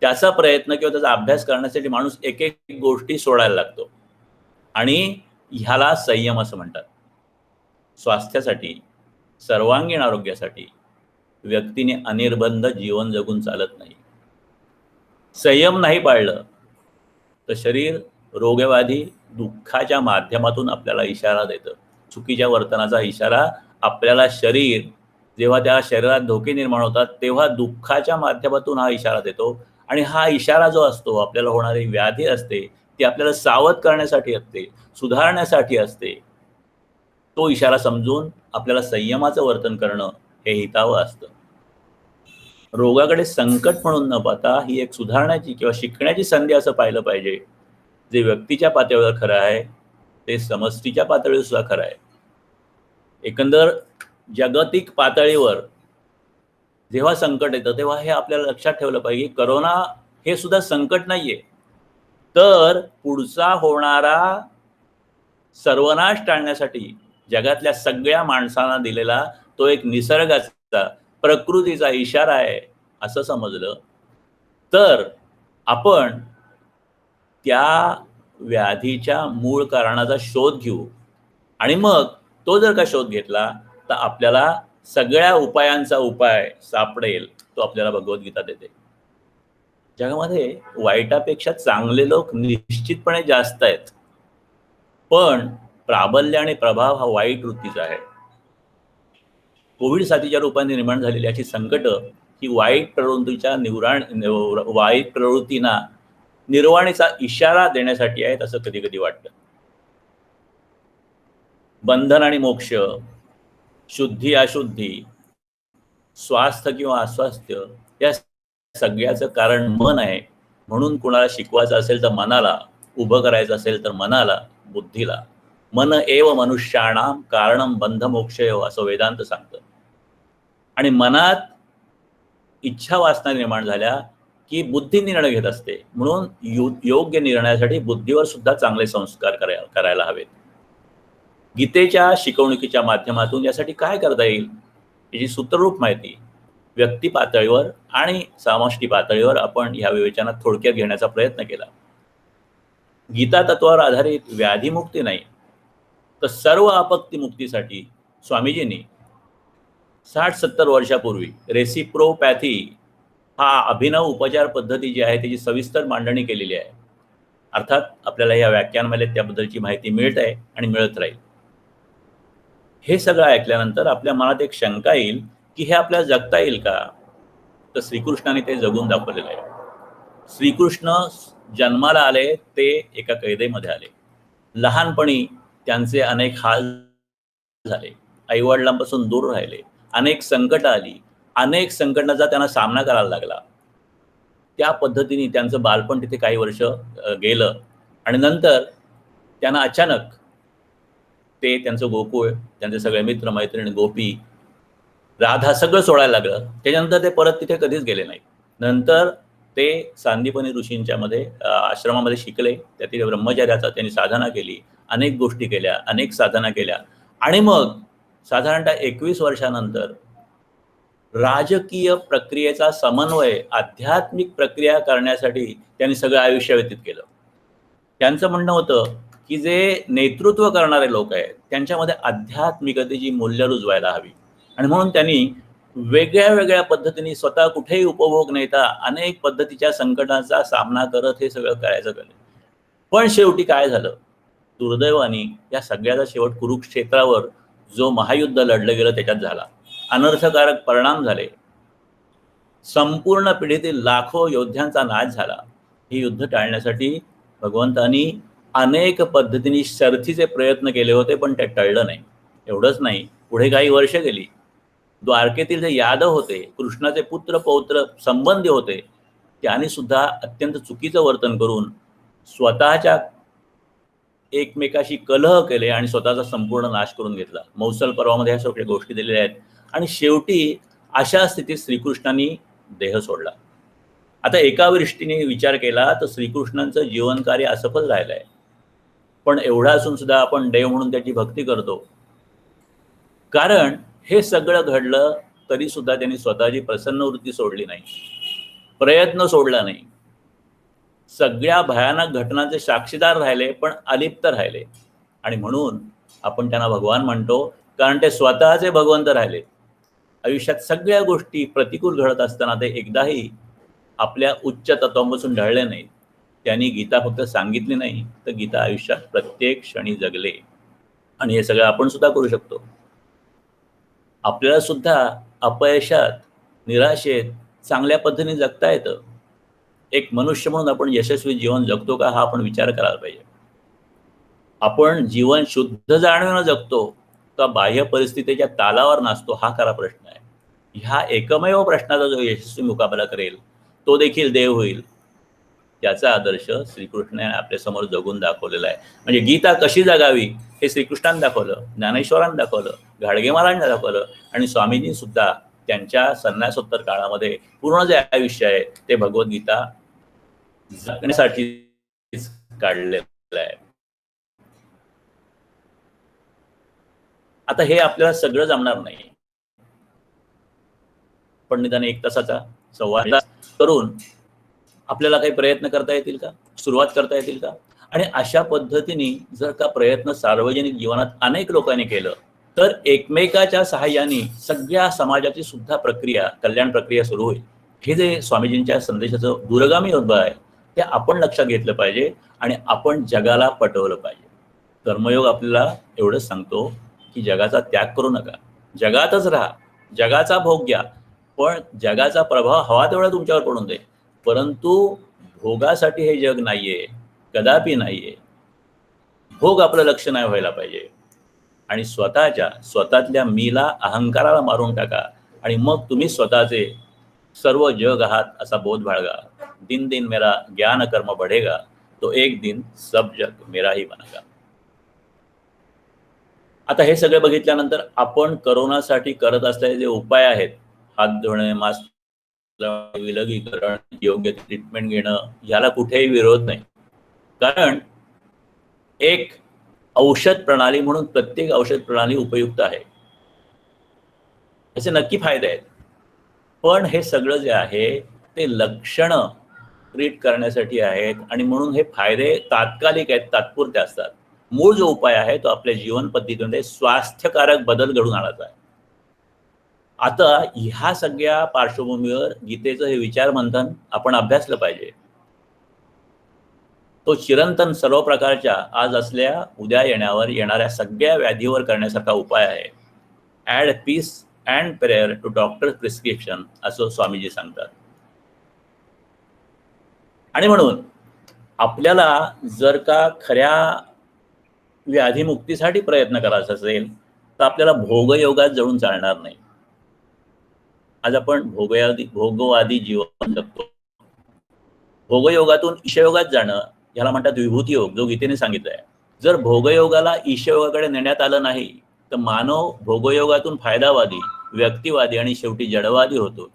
त्याचा प्रयत्न किंवा त्याचा अभ्यास करण्यासाठी माणूस एक-एक गोष्टी सोडायला लागतो आणि ह्याला संयम असं म्हणतात. स्वास्थ्यासाठी, सर्वांगीण आरोग्यासाठी व्यक्तीने अनिर्बंध जीवन जगून चालत नाही. संयम नाही पाळलं तर शरीर रोगव्याधी दुःखाच्या माध्यमातून आपल्याला इशारा देतं. चुकीच्या वर्तनाचा इशारा आपल्याला शरीर, जेव्हा त्या शरीरात धोके निर्माण होतात तेव्हा दुःखाच्या माध्यमातून हा इशारा देतो आणि हा इशारा जो असतो, आपल्याला होणारी व्याधी असते ती आपल्याला सावध करण्यासाठी असते, सुधारण्यासाठी असते. तो इशारा समजून आपल्याला संयमाचं वर्तन करणं हे हितावं असतं. रोगाकडे संकट म्हणून न पाहता ही एक सुधारण्याची किंवा शिकण्याची संधी असं पाहिलं पाहिजे. जे व्यक्तीच्या पातळीवर खरं आहे ते समष्टीच्या पातळीवर सुद्धा खरं आहे. एकंदर जागतिक पातळीवर जेव्हा संकट येतं तेव्हा हे आपल्याला लक्षात ठेवलं पाहिजे, करोना हे सुद्धा संकट नाहीये, तर पुढचा होणारा सर्वनाश टाळण्यासाठी जगातल्या सगळ्या माणसांना दिलेला तो एक निसर्गाचा, प्रकृतीचा इशारा आहे असं समजलं तर आपण त्या व्याधीच्या मूळ कारणाचा शोध घेऊ आणि मग तो जर का शोध घेतला तर आपल्याला सगळ्या उपायांचा उपाय सापडेल, तो आपल्याला भगवद्गीता देते. जगामध्ये वाईटापेक्षा चांगले लोक निश्चितपणे जास्त आहेत, पण प्राबल्य आणि प्रभाव हा वाईट वृत्तीचा आहे. कोविड साथीच्या रूपाने निर्माण झालेली अशी संकट ही वाईट प्रवृत्तीच्या वाईट प्रवृत्तींना निर्वाणीचा इशारा देण्यासाठी आहेत असं कधी कधी वाटतं. बंधन आणि मोक्ष, शुद्धी अशुद्धी, स्वास्थ्य किंवा अस्वास्थ्य या सगळ्याचं कारण मन आहे. म्हणून कुणाला शिकवायचं असेल तर मनाला, उभं करायचं असेल तर मनाला, बुद्धीला. मन एव मनुष्याणाम कारणम बंध मोक्षयो असं वेदांत सांगतं. आणि मनात इच्छा वासना निर्माण झाल्या की बुद्धी निर्णय घेत असते. म्हणून योग्य निर्णयासाठी बुद्धीवर सुद्धा चांगले संस्कार करायला हवेत. गीतेच्या शिकवणुकीच्या माध्यमातून यासाठी काय करता येईल याची सूत्ररूप माहिती व्यक्ती पातळीवर आणि समष्टी पातळीवर आपण ह्या विवेचनात थोडक्यात घेण्याचा प्रयत्न केला. गीता तत्वावर आधारित व्याधीमुक्ती नाही तर सर्व आपत्ती मुक्तीसाठी स्वामीजींनी 60-70 वर्षापूर्वी रेसिप्रोपॅथी हा अभिनव उपचार पद्धती जी आहे त्याची सविस्तर मांडणी केलेली आहे. अर्थात आपल्याला या व्याख्यानामध्ये त्याबद्दलची माहिती मिळत आहे आणि मिळत राहील. हे सगळं ऐकल्यानंतर आपल्या मनात एक शंका येईल की हे आपल्याला जगता येईल का? तर श्रीकृष्णाने ते जगून दाखवलेलं आहे. श्रीकृष्ण जन्माला आले ते एका कैदेमध्ये आले. लहानपणी त्यांचे अनेक हाल झाले, आईवडिलांपासून दूर राहिले, अनेक संकट आली, अनेक संकटांचा त्यांना सामना करायला लागला. त्या पद्धतीने त्यांचं बालपण तिथे काही वर्ष गेलं आणि नंतर त्यांना अचानक ते त्यांचं गोकुळ, त्यांचे सगळे मित्र मैत्रिणी, गोपी, राधा सगळं सोडायला लागलं. त्याच्यानंतर ते परत तिथे कधीच गेले नाही. नंतर ते सांदीपनी ऋषींच्या मध्ये आश्रमामध्ये शिकले. त्यातील ब्रह्मचर्याचा त्यांनी साधना केली, अनेक गोष्टी केल्या, अनेक साधना केल्या आणि मग साधारणतः 21 वर्षानंतर राजकीय प्रक्रियेचा समन्वय आध्यात्मिक प्रक्रिया करण्यासाठी त्यांनी सगळं आयुष्य व्यतीत केलं. त्यांचं म्हणणं होतं की जे नेतृत्व करणारे लोक आहेत त्यांच्यामध्ये आध्यात्मिकतेची मूल्य रुजवायला हवी आणि म्हणून त्यांनी वेगळ्या वेगळ्या पद्धतीने स्वतः कुठेही उपभोग नेता अनेक पद्धतीच्या संकटांचा सामना करत हे सगळं करायचं केलं. पण शेवटी काय झालं? दुर्दैवाने या सगळ्याचा शेवट कुरुक्षेत्रावर जो महायुद्ध लढलं गेलं त्याच्यात झाला. अनर्थकारक परिणाम झाले. संपूर्ण पिढीतील लाखो योद्ध्यांचा नाश झाला. हे युद्ध टाळण्यासाठी भगवंतांनी अनेक पद्धतीने शर्थीचे प्रयत्न केले होते पण ते टळलं नाही. एवढंच नाही, पुढे काही वर्ष गेली. द्वारकेतील जे यादव होते, कृष्णाचे पुत्र पौत्र संबंधी होते, त्यांनी सुद्धा अत्यंत चुकीचं वर्तन करून स्वतःच्या एकमेकाशी कलह केले आणि स्वतःचा संपूर्ण नाश करून घेतला. मौसल पर्वामध्ये ह्या सगळ्या गोष्टी दिलेल्या आहेत. आणि शेवटी अशा स्थितीत श्रीकृष्णांनी देह सोडला. आता एका दृष्टीने विचार केला तर श्रीकृष्णांचं जीवन कार्य असफल राहिलं आहे, पण एवढा असून सुद्धा आपण देव म्हणून त्याची भक्ती करतो. कारण हे सगळं घडलं तरी सुद्धा त्यांनी स्वतःची प्रसन्न वृत्ती सोडली नाही, प्रयत्न सोडला नाही. सगळ्या भयानक घटनांचे साक्षीदार राहिले पण अलिप्त राहिले, आणि म्हणून आपण त्यांना भगवान म्हणतो, कारण ते स्वतःचे भगवंत राहिले. आयुष्यात सगळ्या गोष्टी प्रतिकूल घडत असताना ते एकदाही आपल्या उच्च तत्वांपासून ढळले नाहीत. त्यांनी गीता फक्त सांगितली नाही, तर गीता आयुष्यात प्रत्येक क्षणी जगले. आणि हे सगळं आपण सुद्धा करू शकतो. आपल्याला सुद्धा अपयशात, निराशेत चांगल्या पद्धतीने जगता येतं. एक मनुष्य म्हणून आपण यशस्वी जीवन जगतो का, हा आपण विचार करायला पाहिजे. आपण जीवन शुद्ध जाणीवेनं जगतो का बाह्य परिस्थितीच्या तालावर नाचतो, हा खरा प्रश्न आहे. ह्या एकमेव प्रश्नाचा जो यशस्वी मुकाबला करेल तो देखील देव होईल. त्याचा आदर्श श्रीकृष्णाने आपल्यासमोर जगून दाखवलेला आहे. म्हणजे गीता कशी जगावी हे श्रीकृष्णाने दाखवलं, ज्ञानेश्वरांनी दाखवलं, गाडगे महाराजांनी दाखवलं, आणि स्वामीजी सुद्धा त्यांच्या संन्यासोत्तर काळामध्ये पूर्ण जे आयुष्य आहे ते भगवद्गीता जगण्यासाठी काढलेलं आहे. आता हे आपल्याला सगळं जमणार नाही, पण निदान 1 तासाचा संवाद करून आपल्याला काही प्रयत्न करता येतील का, सुरुवात करता येतील का? आणि अशा पद्धतीने जर का प्रयत्न सार्वजनिक जीवनात अनेक लोकांनी केलं तर एकमेकाच्या सहाय्याने सगळ्या समाजाची सुद्धा प्रक्रिया, कल्याण प्रक्रिया सुरू होईल. हे जे स्वामीजींच्या संदेशाचं दूरगामी उद्भव आहे ते आपण लक्षात घेतलं पाहिजे आणि आपण जगाला पटवलं पाहिजे. कर्मयोग आपल्याला एवढंच सांगतो की जगाचा त्याग करू नका, जगातच राहा, जगाचा भोग घ्या, पण जगाचा प्रभाव हवा तेवढा तुमच्यावर पडून दे. परंतु भोगासाठी हे जग नाहीये, कदापि नाहीये. भोग आपलं लक्ष नाही व्हायला पाहिजे. आणि स्वतःतल्या मीला, अहंकाराला मारून टाका आणि मग तुम्ही स्वतःचे सर्व जग आहात असा बोध बाळगा. दिन दिन मेरा ज्ञान कर्म बढ़ेगा, तो एक दिन सब जग मेरा ही बनेगा. आता हे सगळे बघितल्यानंतर आपण करोनासाठी करत असलेले जे उपाय आहेत, हात धुणे, मास्क, विलगीकरण, योग्य ट्रीटमेंट घेणं, याला कुठेही विरोध नाही. कारण एक औषध प्रणाली म्हणून प्रत्येक औषध प्रणाली उपयुक्त आहे, याचे नक्की फायदे आहेत. पण हे सगळं जे आहे ते लक्षणं ट्रीट करण्यासाठी आहेत, आणि म्हणून हे फायदे तात्कालिक आहेत, तात्पुरते असतात. मूळ जो उपाय आहे तो आपल्या जीवन पद्धतीमध्ये स्वास्थ्यकारक बदल घडून आणायचा आहे. आता ह्या सगळ्या पार्श्वभूमीवर गीतेचं हे विचार मंथन आपण अभ्यासलं पाहिजे. तो चिरंतन सर्व प्रकारच्या आज असल्या उद्या येणाऱ्या सगळ्या व्याधीवर करण्यासारखा उपाय आहे. Add peace and prayer to doctor prescription, असं स्वामीजी सांगतात. आणि म्हणून आपल्याला जर का खऱ्या व्याधीमुक्तीसाठी प्रयत्न करायचा असेल तर आपल्याला भोगयोगात जळून चालणार नाही. आज आपण भोगवादी जीवन जगतो. भोगयोगातून ईशयोगात जाणं याला म्हणतात विभूती योग, जो गीतेने सांगितलं आहे. जर भोगयोगाला ईशयोगाकडे नेण्यात आलं नाही तर मानव भोगयोगातून फायदावादी, व्यक्तिवादी आणि शेवटी जडवादी होतो.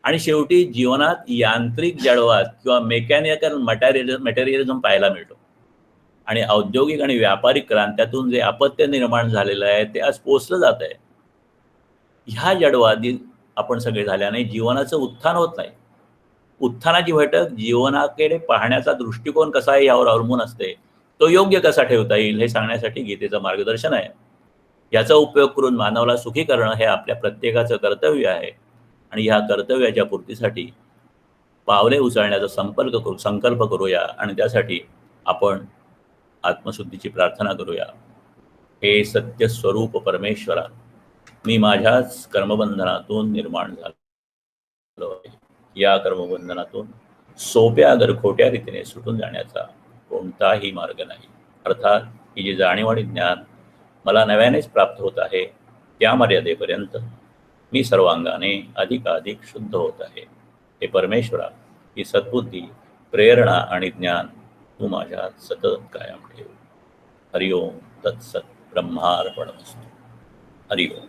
आणि शेवटी जीवनात यांत्रिक जडवाद किंवा मेकॅनिकल मटेरियलिझम पाहायला मिळतो. आणि औद्योगिक आणि व्यापारिक क्रांत्यातून जे अपत्य निर्माण झालेलं आहे ते आज पोचलं जात आहे. ह्या जडवादी आपण सगळे झाल्याने जीवनाचं उत्थान होत नाही. उत्थानाची बैठक जीवनाकडे पाहण्याचा दृष्टिकोन कसा आहे यावर अवलंबून असते. तो योग्य कसा ठेवता येईल हे सांगण्यासाठी गीतेचं मार्गदर्शन आहे. याचा उपयोग करून मानवाला सुखी करणं हे आपल्या प्रत्येकाचं कर्तव्य आहे. आणि ह्या कर्तव्याच्या पूर्तीसाठी पावले उचलण्याचा संकल्प करूया, आणि त्यासाठी आपण आत्मशुद्धीची प्रार्थना करूया. हे सत्य स्वरूप परमेश्वरा, मी माझ्याच कर्मबंधनातून निर्माण झालो आहे. या कर्मबंधनातून सोप्या अगर खोट्या रीतीने सुटून जाण्याचा कोणताही मार्ग नाही. अर्थात ही जी जाणीव आणि ज्ञान मला नव्यानेच प्राप्त होत आहे त्या मर्यादेपर्यंत मी सर्वांगाने अधिकाधिक शुद्ध होत आहे. हे परमेश्वरा, ही सद्बुद्धी, प्रेरणा आणि ज्ञान तू माझ्यात सतत कायम ठेव. हरिओम तत्सत. ब्रह्मार्पणमस्तु. हरिओम.